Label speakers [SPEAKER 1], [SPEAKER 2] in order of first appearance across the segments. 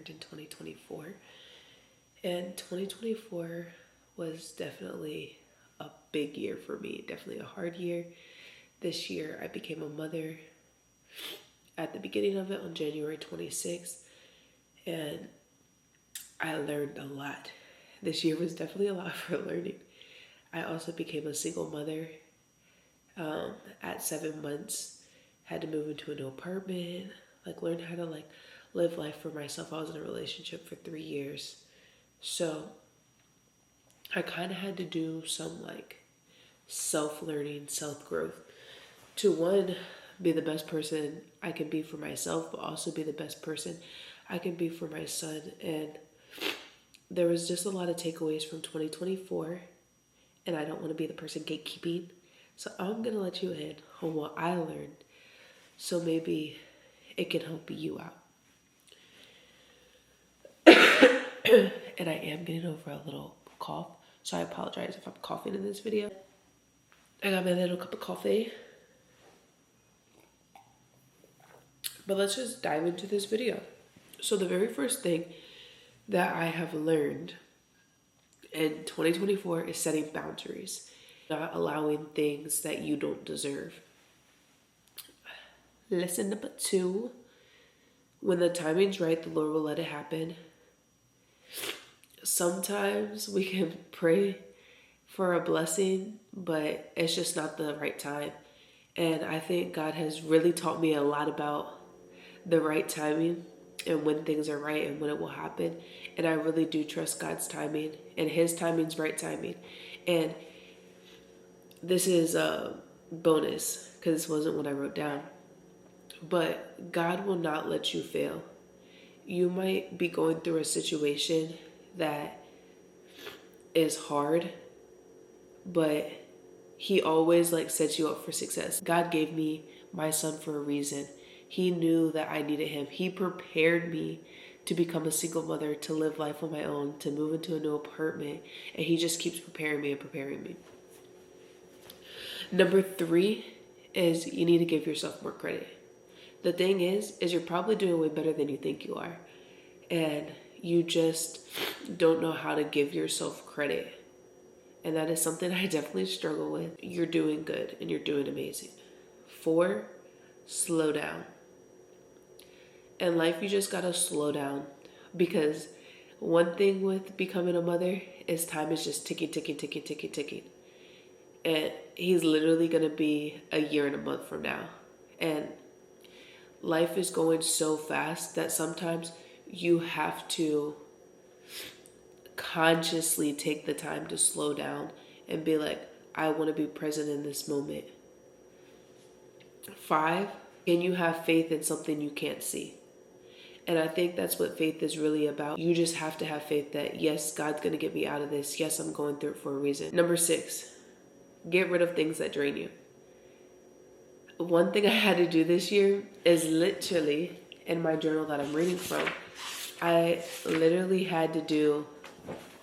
[SPEAKER 1] learned in 2024. And 2024 was definitely a big year for me, definitely a hard year. This year I became a mother at the beginning of it on January 26th, and I learned a lot. This year was definitely a lot for learning. I also became a single mother at 7 months. Had to move into a new apartment, learn how to live life for myself. I was in a relationship for 3 years. So I kind of had to do some self-learning, self-growth to one, be the best person I can be for myself, but also be the best person I can be for my son. And there was just a lot of takeaways from 2024, and I don't want to be the person gatekeeping. So I'm going to let you in on what I learned, so maybe it can help you out. And I am getting over a little cough, so I apologize if I'm coughing in this video. I got my little cup of coffee. But let's just dive into this video. So the very first thing that I have learned in 2024 is setting boundaries, not allowing things that you don't deserve. Lesson number 2, when the timing's right, the Lord will let it happen. Sometimes we can pray for a blessing, but it's just not the right time. And I think God has really taught me a lot about the right timing and when things are right and when it will happen. And I really do trust God's timing, and His timing's right timing. And this is a bonus because this wasn't what I wrote down. But God will not let you fail. You might be going through a situation that is hard, but He always sets you up for success. God gave me my son for a reason. He knew that I needed him. He prepared me to become a single mother, to live life on my own, to move into a new apartment. And He just keeps preparing me and preparing me. Number 3 is you need to give yourself more credit. The thing is you're probably doing way better than you think you are. And you just don't know how to give yourself credit. And that is something I definitely struggle with. You're doing good and you're doing amazing. 4, slow down. In life, you just gotta slow down, because one thing with becoming a mother is time is just ticking, ticking, ticking, ticking, ticking. And he's literally gonna be a year and a month from now. And life is going so fast that sometimes you have to consciously take the time to slow down and be like, I want to be present in this moment. 5, can you have faith in something you can't see? And I think that's what faith is really about. You just have to have faith that, yes, God's going to get me out of this. Yes, I'm going through it for a reason. Number 6, get rid of things that drain you. One thing I had to do this year is literally, in my journal that I'm reading from, I literally had to do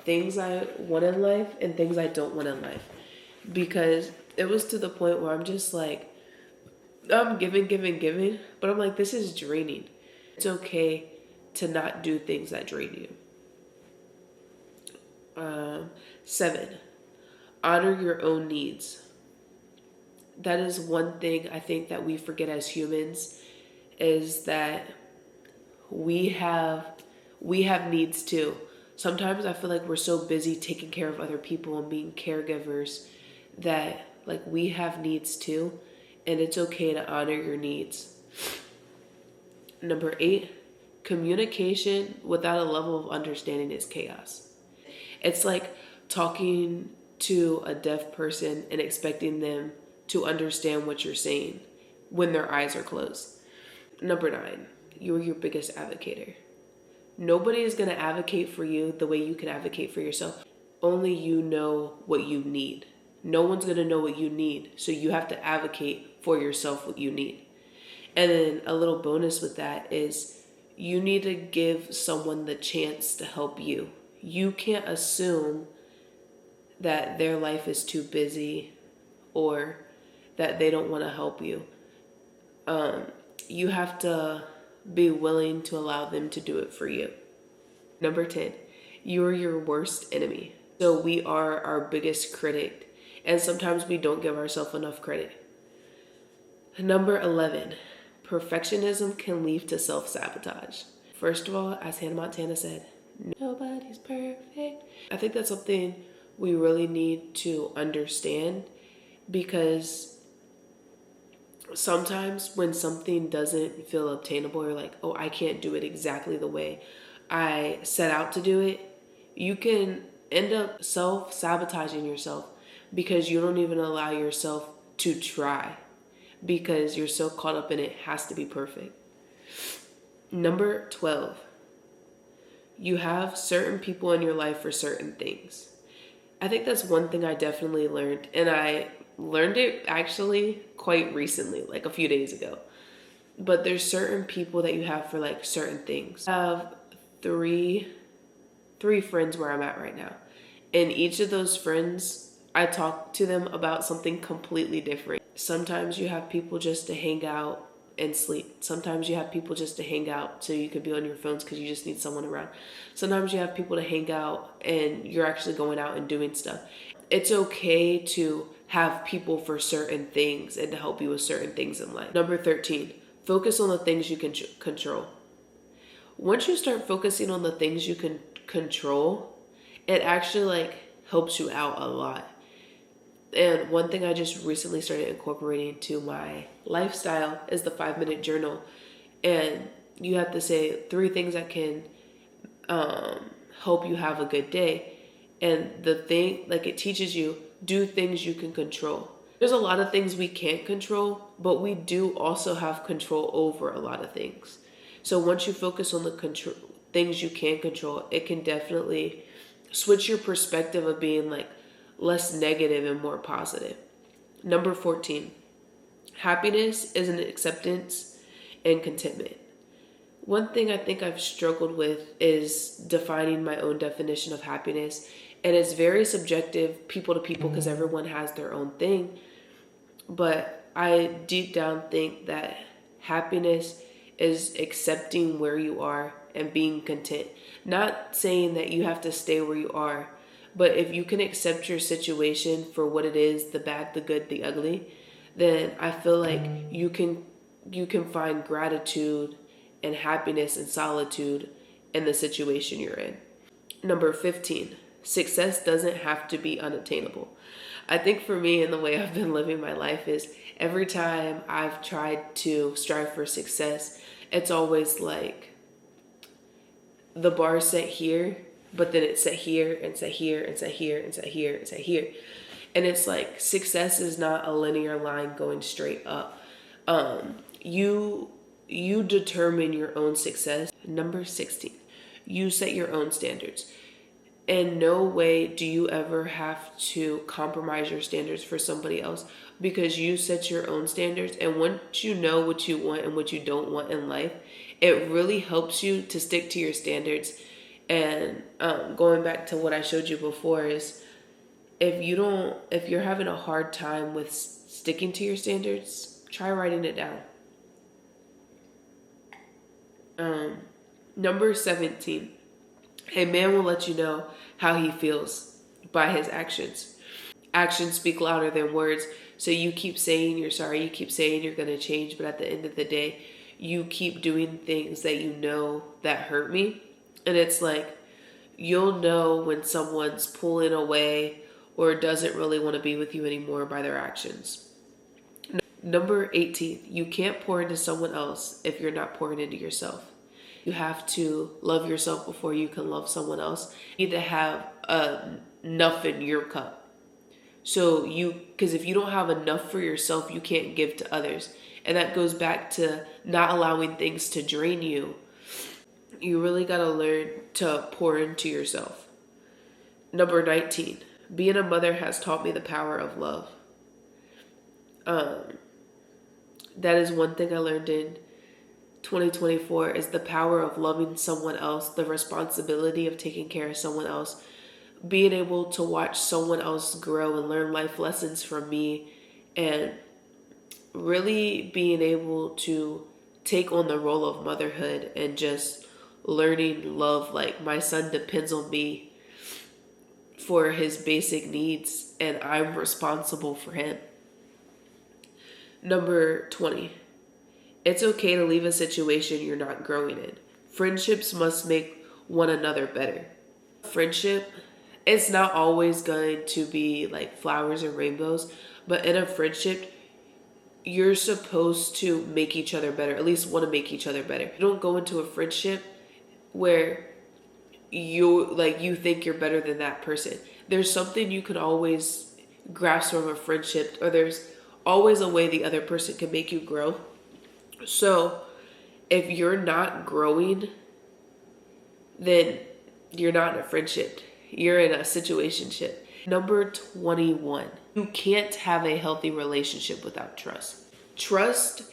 [SPEAKER 1] things I want in life and things I don't want in life. Because it was to the point where I'm just I'm giving, but I'm like, this is draining. It's okay to not do things that drain you. 7, honor your own needs. That is one thing I think that we forget as humans, is that we have needs too. Sometimes I feel like we're so busy taking care of other people and being caregivers that we have needs too, and it's okay to honor your needs. Number 8, communication without a level of understanding is chaos. It's like talking to a deaf person and expecting them to understand what you're saying when their eyes are closed. Number 9, you're your biggest advocate. Nobody is going to advocate for you the way you can advocate for yourself. Only you know what you need. No one's going to know what you need, so you have to advocate for yourself what you need. And then a little bonus with that is you need to give someone the chance to help you. You can't assume that their life is too busy or that they don't want to help you. You have to be willing to allow them to do it for you. Number 10, you're your worst enemy. So we are our biggest critic, and sometimes we don't give ourselves enough credit. Number 11, perfectionism can lead to self-sabotage. First of all, as Hannah Montana said, nobody's perfect. I think that's something we really need to understand, because sometimes when something doesn't feel obtainable, you're like, oh, I can't do it exactly the way I set out to do it. You can end up self-sabotaging yourself because you don't even allow yourself to try, because you're so caught up in it has to be perfect. Number 12, you have certain people in your life for certain things. I think that's one thing I definitely learned, and I learned it actually quite recently, like a few days ago. But there's certain people that you have for like certain things. I have three friends where I'm at right now. And each of those friends, I talk to them about something completely different. Sometimes you have people just to hang out and sleep. Sometimes you have people just to hang out so you could be on your phones because you just need someone around. Sometimes you have people to hang out and you're actually going out and doing stuff. It's okay to have people for certain things and to help you with certain things in life. Number 13, focus on the things you can control. Once you start focusing on the things you can control, it actually like helps you out a lot. And one thing I just recently started incorporating to my lifestyle is the 5-minute journal. And you have to say 3 things that can help you have a good day. And the thing, like, it teaches you, do things you can control. There's a lot of things we can't control, but we do also have control over a lot of things. So once you focus on the things you can control, it can definitely switch your perspective of being like less negative and more positive. Number 14, happiness is an acceptance and contentment. One thing I think I've struggled with is defining my own definition of happiness. And it's very subjective, people to people, because everyone has their own thing. But I deep down think that happiness is accepting where you are and being content. Not saying that you have to stay where you are, but if you can accept your situation for what it is, the bad, the good, the ugly, then I feel like you can find gratitude and happiness and solitude in the situation you're in. Number 15, success doesn't have to be unattainable. I think for me, and the way I've been living my life is every time I've tried to strive for success, it's always like the bar set here, but then it's set here and set here and set here and set here and set here. And it's like success is not a linear line going straight up. You determine your own success. Number 16, you set your own standards. In no way do you ever have to compromise your standards for somebody else, because you set your own standards. And once you know what you want and what you don't want in life, it really helps you to stick to your standards. And going back to what I showed you before is if you're having a hard time with sticking to your standards, try writing it down. Number 17, a man will let you know how he feels by his actions. Actions speak louder than words. So you keep saying you're sorry, you keep saying you're going to change, but at the end of the day, you keep doing things that you know that hurt me. And it's like, you'll know when someone's pulling away or doesn't really want to be with you anymore by their actions. Number 18, you can't pour into someone else if you're not pouring into yourself. You have to love yourself before you can love someone else. You need to have enough in your cup. So because if you don't have enough for yourself, you can't give to others. And that goes back to not allowing things to drain you. You really got to learn to pour into yourself. Number 19, being a mother has taught me the power of love. That is one thing I learned in 2024 is the power of loving someone else, the responsibility of taking care of someone else, being able to watch someone else grow and learn life lessons from me, and really being able to take on the role of motherhood and just learning love. Like, my son depends on me for his basic needs, and I'm responsible for him. Number 20, it's okay to leave a situation you're not growing in. Friendships must make one another better. Friendship, it's not always going to be like flowers and rainbows, but in a friendship, you're supposed to make each other better, at least want to make each other better. You don't go into a friendship where you think you're better than that person. There's something you can always grasp from a friendship, or there's always a way the other person can make you grow. So if you're not growing, then you're not in a friendship. You're in a situationship. Number 21, you can't have a healthy relationship without trust. Trust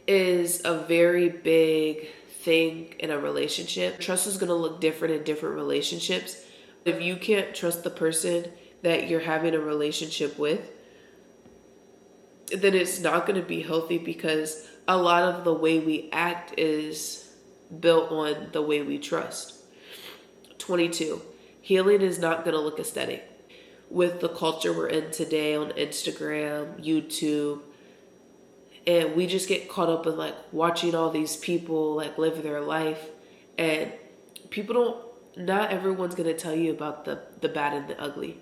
[SPEAKER 1] is a very big thing in a relationship. Trust is going to look different in different relationships. If you can't trust the person that you're having a relationship with, then it's not going to be healthy, because a lot of the way we act is built on the way we trust. 22, healing is not going to look aesthetic. With the culture we're in today on Instagram, YouTube, and we just get caught up in like watching all these people like live their life, and not everyone's going to tell you about the bad and the ugly.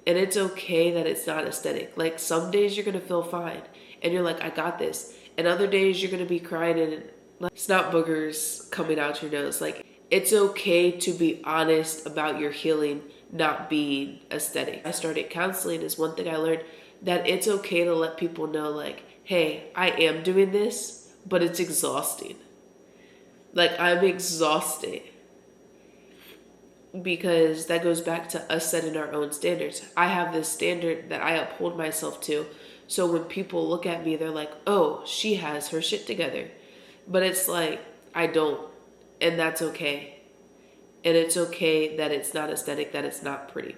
[SPEAKER 1] And it's okay that it's not aesthetic. Like, some days you're going to feel fine and you're like, I got this. And other days you're going to be crying and like snot boogers coming out your nose. Like, it's okay to be honest about your healing not being aesthetic. I started counseling, is one thing I learned, that it's okay to let people know, like, hey, I am doing this, but it's exhausting. Like, I'm exhausted. Because that goes back to us setting our own standards. I have this standard that I uphold myself to. So when people look at me, they're like, oh, she has her shit together. But it's like, I don't. And that's okay. And it's okay that it's not aesthetic, that it's not pretty.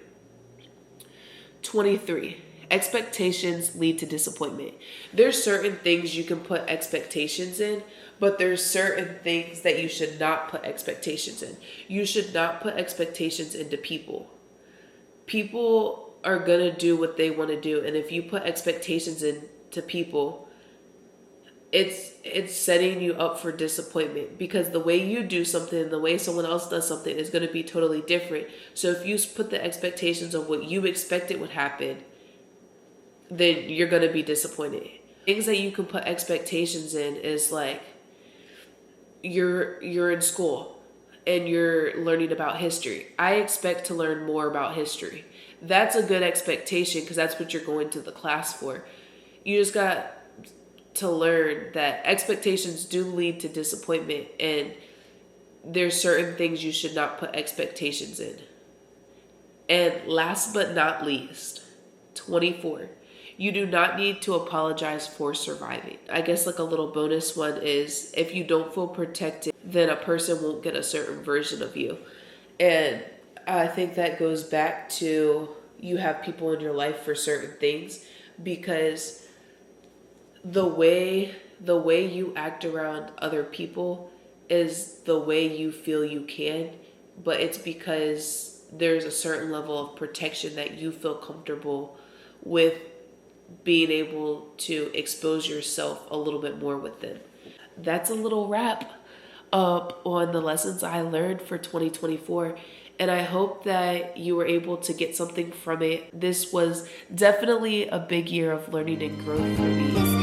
[SPEAKER 1] 23, expectations lead to disappointment. There's certain things you can put expectations in, but there's certain things that you should not put expectations in. You should not put expectations into people. People are going to do what they want to do. And if you put expectations into people, it's setting you up for disappointment, because the way you do something, the way someone else does something is going to be totally different. So if you put the expectations of what you expected would happen, then you're going to be disappointed. Things that you can put expectations in is like, you're in school and you're learning about history. I expect to learn more about history. That's a good expectation, because that's what you're going to the class for. You just got to learn that expectations do lead to disappointment, and there's certain things you should not put expectations in. And last but not least, 24, you do not need to apologize for surviving. I guess like a little bonus one is, if you don't feel protected, then a person won't get a certain version of you. And I think that goes back to, you have people in your life for certain things, because the way you act around other people is the way you feel you can, but it's because there's a certain level of protection that you feel comfortable with being able to expose yourself a little bit more with them. That's a little wrap up on the lessons I learned for 2024. And I hope that you were able to get something from it. This was definitely a big year of learning and growth for me.